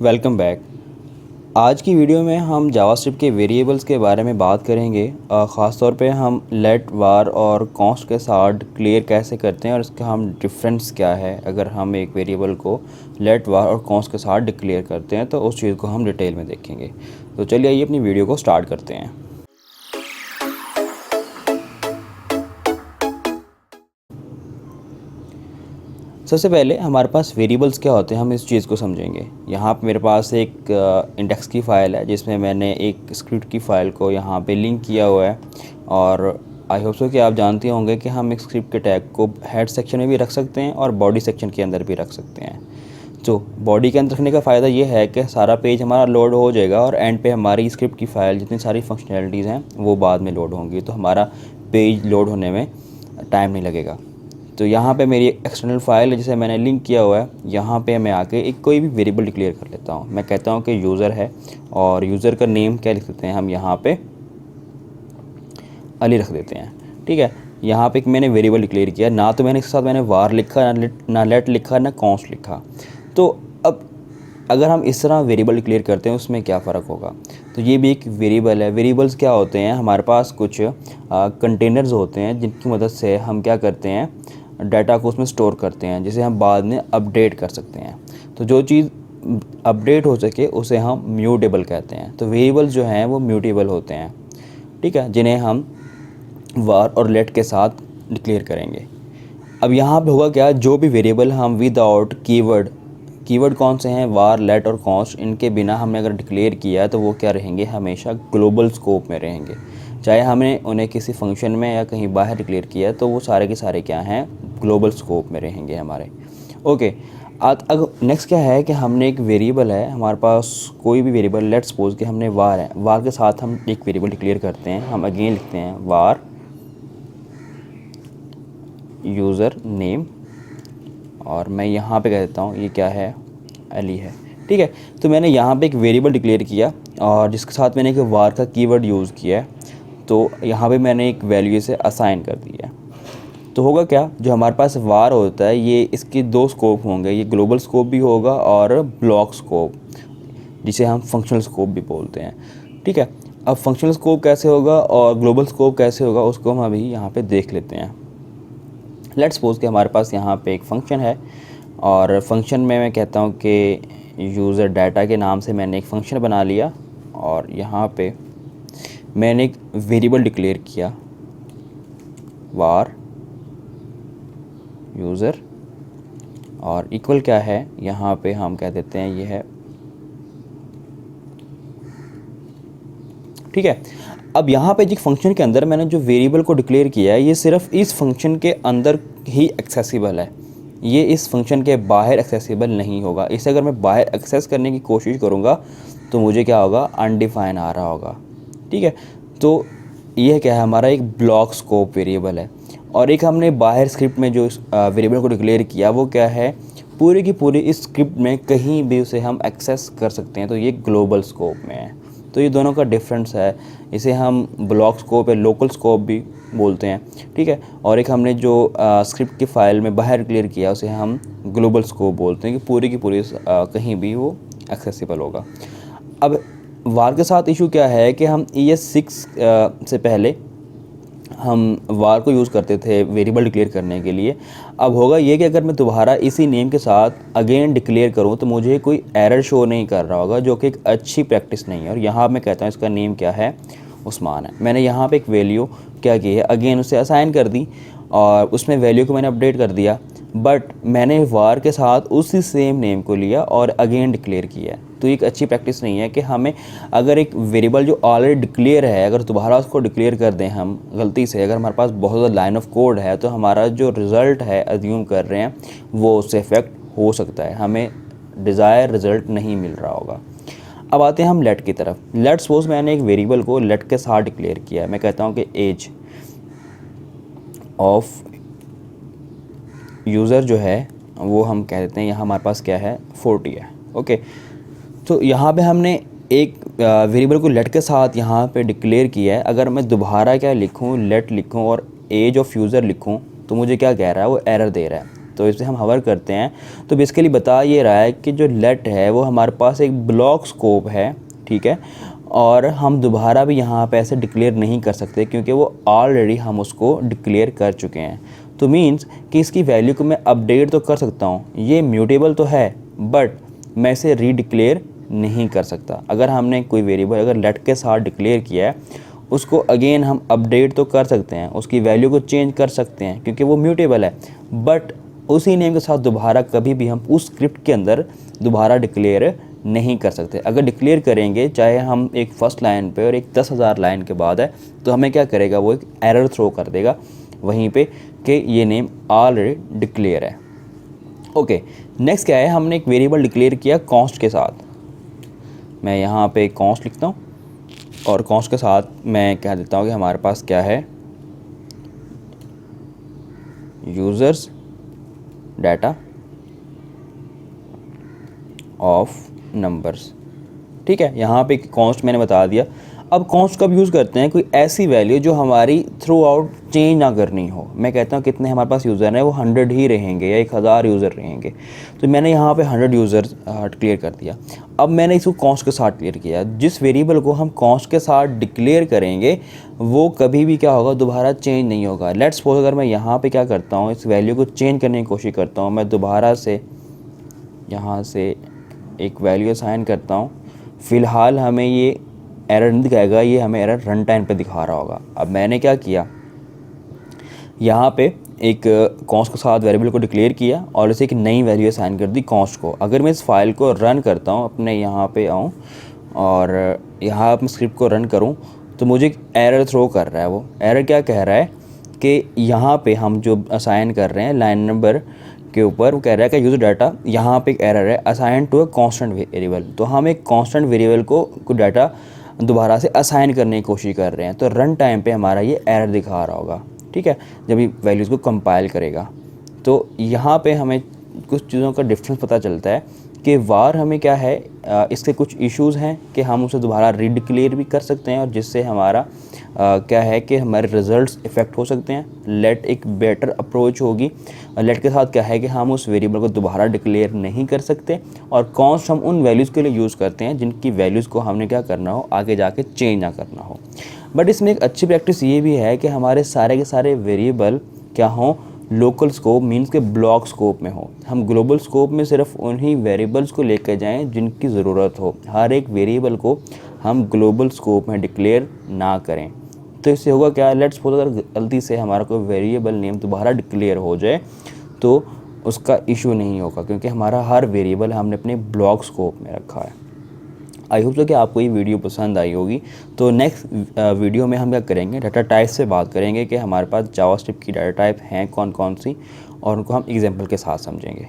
Welcome back. आज की video में हम जावास्क्रिप्ट के वेरिएबल्स के बारे में बात करेंगे। ख़ास तौर पे हम लेट वार और कॉन्स्ट के साथ डिक्लेयर कैसे करते हैं और इसका हम डिफरेंस क्या है अगर हम एक वेरिएबल को लेट वार और कॉन्स्ट के साथ डिक्लेयर करते हैं, तो उस चीज़ को हम डिटेल में देखेंगे। तो चलिए आइए अपनी वीडियो को स्टार्ट करते हैं। सबसे पहले हमारे पास वेरिएबल्स क्या होते हैं, हम इस चीज़ को समझेंगे। यहाँ पे मेरे पास एक इंडेक्स की फ़ाइल है जिसमें मैंने एक स्क्रिप्ट की फ़ाइल को यहाँ पे लिंक किया हुआ है, और आई होप सो कि आप जानते होंगे कि हम एक स्क्रिप्ट के टैग को हेड सेक्शन में भी रख सकते हैं और बॉडी सेक्शन के अंदर भी रख सकते हैं। तो बॉडी के अंदर रखने का फ़ायदा ये है कि सारा पेज हमारा लोड हो जाएगा और एंड पे हमारी स्क्रिप्ट की फ़ाइल जितनी सारी फंक्शनैलिटीज़ हैं वो बाद में लोड होंगी, तो हमारा पेज लोड होने में टाइम नहीं लगेगा। तो यहाँ पे मेरी एक्सटर्नल फाइल है जिसे मैंने लिंक किया हुआ है। यहाँ पे मैं आके एक कोई भी वेरिएबल डिक्लेयर कर लेता हूँ। मैं कहता हूँ कि यूज़र है और यूज़र का नेम क्या लिख देते हैं हम, यहाँ पे अली रख देते हैं। ठीक है, यहाँ पे एक मैंने वेरिएबल डिक्लेयर किया, ना तो मैंने इसके साथ मैंने वार लिखा, ना लेट लिखा, ना कॉन्स्ट लिखा। तो अब अगर हम इस तरह वेरिएबल डिक्लेयर करते हैं उसमें क्या फ़र्क होगा। तो ये भी एक वेरिएबल है। वेरिएबल्स क्या होते हैं, हमारे पास कुछ कंटेनर्स होते हैं जिनकी मदद से हम क्या करते हैं, डाटा को उसमें स्टोर करते हैं, जिसे हम बाद में अपडेट कर सकते हैं। तो जो चीज़ अपडेट हो सके उसे हम म्यूटेबल कहते हैं। तो वेरिएबल्स जो हैं वो म्यूटेबल होते हैं, ठीक है, जिन्हें हम वार और लेट के साथ डिक्लेयर करेंगे। अब यहाँ पे होगा क्या, जो भी वेरिएबल हम विदाउट कीवर्ड कौन से हैं, वार, लेट और कॉन्स्ट, इनके बिना हमने अगर डिक्लेयर किया है तो वो क्या रहेंगे, हमेशा ग्लोबल स्कोप में रहेंगे। चाहे हमने उन्हें किसी फंक्शन में या कहीं बाहर डिक्लेयर किया है तो वो सारे के सारे क्या हैं, ग्लोबल स्कोप में रहेंगे हमारे। ओके, अब नेक्स्ट क्या है कि हमने एक वेरिएबल है हमारे पास, कोई भी वेरिएबल, लेट्स सपोज कि हमने वार है, वार के साथ हम एक वेरिएबल डिक्लेयर करते हैं। हम अगेन लिखते हैं वार यूज़र नेम, और मैं यहाँ पे कह देता हूँ ये क्या है, अली है। ठीक है, तो मैंने यहाँ पे एक वेरिएबल डिक्लेयर किया और जिसके साथ मैंने एक वार का कीवर्ड यूज़ किया है। तो यहाँ पे मैंने एक वैल्यू से असाइन कर दिया है। तो होगा क्या, जो हमारे पास वार होता है ये इसके दो स्कोप होंगे, ये ग्लोबल स्कोप भी होगा और ब्लॉक स्कोप, जिसे हम फंक्शनल स्कोप भी बोलते हैं। ठीक है, अब फंक्शनल स्कोप कैसे होगा और ग्लोबल स्कोप कैसे होगा उसको हम अभी यहाँ पे देख लेते हैं। लेट्स सपोज कि हमारे पास यहाँ पे एक फ़ंक्शन है और फंक्शन में मैं कहता हूँ कि यूज़र डाटा के नाम से मैंने एक फ़ंक्शन बना लिया और यहाँ पे मैंने एक वेरिएबल डिक्लेयर किया वार यूज़र, और इक्वल क्या है, यहाँ पे हम कह देते हैं ये है। ठीक है, अब यहाँ पे जिस फंक्शन के अंदर मैंने जो वेरिएबल को डिक्लेयर किया है ये सिर्फ इस फंक्शन के अंदर ही एक्सेसिबल है, ये इस फंक्शन के बाहर एक्सेसिबल नहीं होगा। इसे अगर मैं बाहर एक्सेस करने की कोशिश करूँगा तो मुझे क्या होगा, अनडिफाइन आ रहा होगा। ठीक है, तो ये क्या है, हमारा एक ब्लॉक स्कोप वेरिएबल है। और एक हमने बाहर स्क्रिप्ट में जो वेरिएबल को डिक्लेयर किया वो क्या है, पूरी की पूरी इस स्क्रिप्ट में कहीं भी उसे हम एक्सेस कर सकते हैं, तो ये ग्लोबल स्कोप में है। तो ये दोनों का डिफरेंस है, इसे हम ब्लॉक स्कोप या लोकल स्कोप भी बोलते हैं। ठीक है, और एक हमने जो स्क्रिप्ट की फ़ाइल में बाहर डिक्लेयर किया उसे हम ग्लोबल स्कोप बोलते हैं, कि पूरी की पूरी कहीं भी वो एक्सेसिबल होगा। अब वार के साथ इशू क्या है कि हम ES6 से पहले हम वार को यूज़ करते थे वेरिएबल डिक्लेयर करने के लिए। अब होगा ये कि अगर मैं दोबारा इसी नेम के साथ अगेन डिक्लेयर करूं तो मुझे कोई एरर शो नहीं कर रहा होगा, जो कि एक अच्छी प्रैक्टिस नहीं है। और यहाँ मैं कहता हूँ इसका नेम क्या है, उस्मान है। मैंने यहाँ पे एक वैल्यू क्या की है, अगेन उसे असाइन कर दी और उसमें वैल्यू को मैंने अपडेट कर दिया, बट मैंने वार के साथ उसी सेम नेम को लिया और अगेन डिक्लेयर किया। तो एक अच्छी प्रैक्टिस नहीं है कि हमें अगर एक वेरिएबल जो ऑलरेडी डिक्लेयर है अगर दोबारा उसको डिक्लेयर कर दें हम गलती से, अगर हमारे पास बहुत ज़्यादा लाइन ऑफ कोड है तो हमारा जो रिज़ल्ट है अज्यूम कर रहे हैं वो उससे इफेक्ट हो सकता है, हमें डिज़ायर रिज़ल्ट नहीं मिल रहा होगा। अब आते हैं हम लेट की तरफ। लेट सपोज मैंने एक वेरिएबल को लेट के साथ डिक्लेयर किया है। मैं कहता हूँ कि एज ऑफ यूज़र जो है वो हम कह देते हैं, यहाँ हमारे पास क्या है, 40 है। ओके, तो यहाँ पे हमने एक वेरिएबल को लेट के साथ यहाँ पे डिक्लेयर किया है। अगर मैं दोबारा क्या लिखूँ, लेट लिखूँ और एज ऑफ यूज़र लिखूँ तो मुझे क्या कह रहा है, वो एरर दे रहा है। तो इसे हम हवर करते हैं तो बेसिकली बता ये रहा है कि जो लेट है वो हमारे पास एक ब्लॉक स्कोप है, ठीक है, और हम दोबारा भी यहाँ पे ऐसे डिक्लेयर नहीं कर सकते क्योंकि वो ऑलरेडी हम उसको डिक्लेयर कर चुके हैं। तो मीन्स कि इसकी वैल्यू को मैं अपडेट तो कर सकता हूँ, ये म्यूटेबल तो है बट मैं इसे रीडिक्लेयर नहीं कर सकता। अगर हमने कोई वेरिएबल अगर लेट के साथ डिक्लेयर किया है उसको अगेन हम अपडेट तो कर सकते हैं, उसकी वैल्यू को चेंज कर सकते हैं क्योंकि वो म्यूटेबल है, बट उसी नेम के साथ दोबारा कभी भी हम उस स्क्रिप्ट के अंदर दोबारा डिक्लेयर नहीं कर सकते। अगर डिक्लेयर करेंगे चाहे हम एक फ़र्स्ट लाइन पे और एक 10,000 लाइन के बाद है तो हमें क्या करेगा, वो एक एरर थ्रो कर देगा वहीं पे कि ये नेम ऑलरेडी डिक्लेयर है। ओके, नेक्स्ट क्या है, हमने एक वेरिएबल डिक्लेयर किया कॉन्स्ट के साथ। मैं यहाँ पे कॉन्स्ट लिखता हूँ और कॉन्स्ट के साथ मैं कह देता हूँ कि हमारे पास क्या है, यूज़र्स डाटा ऑफ नंबर्स। ठीक है, यहाँ पे कॉन्स्ट मैंने बता दिया। अब कॉन्स्ट कब यूज़ करते हैं, कोई ऐसी वैल्यू जो हमारी थ्रू आउट चेंज ना करनी हो। मैं कहता हूँ कितने हमारे पास यूज़र हैं, वो 100 ही रहेंगे या 1000 यूज़र रहेंगे, तो मैंने यहाँ पे 100 यूज़र क्लियर कर दिया। अब मैंने इसको कॉन्स्ट के साथ क्लियर किया। जिस वेरिएबल को हम कॉन्स्ट के साथ डिक्लेयर करेंगे वो कभी भी क्या होगा, दोबारा चेंज नहीं होगा। लेट्स सपोज अगर मैं यहाँ पर क्या करता हूँ, इस वैल्यू को चेंज करने की कोशिश करता हूँ, मैं दोबारा से यहाँ से एक वैल्यू असाइन करता हूँ, फ़िलहाल हमें ये एरर नहीं दिखाएगा, ये हमें एरर रन टाइम पे दिखा रहा होगा। अब मैंने क्या किया, यहाँ पे एक कॉन्स्ट के साथ वेरिएबल को डिक्लेयर किया और इसे एक नई वैल्यू असाइन कर दी कॉन्स्ट को। अगर मैं इस फाइल को रन करता हूँ, अपने यहाँ पे आऊँ और यहाँ अपने स्क्रिप्ट को रन करूँ तो मुझे एक एरर थ्रो कर रहा है। वो एरर क्या कह रहा है कि यहाँ पे हम जो असाइन कर रहे हैं लाइन नंबर के ऊपर, वो कह रहा है कि यूज़र डाटा, यहाँ पे एक एरर है assign to a constant variable. तो हम एक कांस्टेंट वेरिएबल को डाटा दोबारा से असाइन करने की कोशिश कर रहे हैं, तो रन टाइम पे हमारा ये एरर दिखा रहा होगा। ठीक है, जब ये वैल्यूज़ को कंपाइल करेगा तो यहाँ पे हमें कुछ चीज़ों का डिफरेंस पता चलता है कि वार हमें क्या है, इसके कुछ इश्यूज़ हैं कि हम उसे दोबारा रीडिक्लेयर भी कर सकते हैं और जिससे हमारा क्या है कि हमारे रिजल्ट्स इफ़ेक्ट हो सकते हैं। लेट एक बेटर अप्रोच होगी। लेट के साथ क्या है कि हम उस वेरिएबल को दोबारा डिक्लेयर नहीं कर सकते और कॉन्स्ट हम उन वैल्यूज़ के लिए यूज़ करते हैं जिनकी वैल्यूज़ को हमने क्या करना हो, आगे जाके चेंज ना करना हो। बट इसमें एक अच्छी प्रैक्टिस ये भी है कि हमारे सारे के सारे वेरिएबल क्या हों, लोकल स्कोप मीन्स के ब्लॉक स्कोप में हो। हम ग्लोबल स्कोप में सिर्फ उन्हीं वेरिएबल्स को लेकर जाएं जिनकी ज़रूरत हो। हर एक वेरिएबल को हम ग्लोबल स्कोप में डिक्लेयर ना करें। तो इससे होगा क्या, लेट्स सपोज अगर गलती से हमारा कोई वेरिएबल नेम दोबारा डिक्लेयर हो जाए तो उसका इशू नहीं होगा क्योंकि हमारा हर वेरिएबल हमने अपने ब्लॉक स्कोप में रखा है। आई होप सो कि आपको ये वीडियो पसंद आई होगी। तो नेक्स्ट वीडियो में हम क्या करेंगे, डाटा टाइप से बात करेंगे कि हमारे पास जावास्क्रिप्ट की डाटा टाइप हैं कौन कौन सी, और उनको हम एग्जांपल के साथ समझेंगे।